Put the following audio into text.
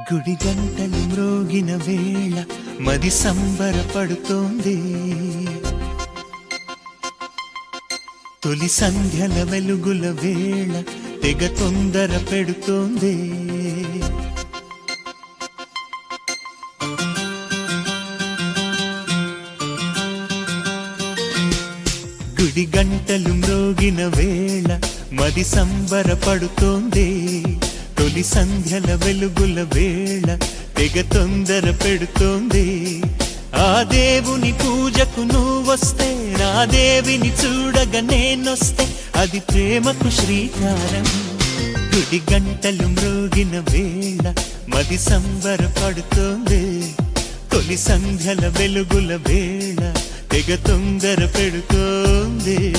గుడి గంటలు మ్రోగిన వేళ మది సంబరపడుతోంది. తొలి సంధ్యల వెలుగుల వేళ తెగ తొందర పెడుతోంది. గుడి గంటలు మ్రోగిన వేళ మది సంబరపడుతోంది. తొలి సంధ్యల వెలుగుల వేళ తెగ తొందర పెడుతోంది. ఆ దేవుని పూజకు నువ్వొస్తే, నా దేవిని చూడగా నేనొస్తే, అది ప్రేమకు శ్రీకారం. గుడి గంటలు మ్రోగిన వేళ మది సంబరపడుతోంది. తొలి సంధ్యల వెలుగుల వేళ తెగ తొందర పెడుతోంది.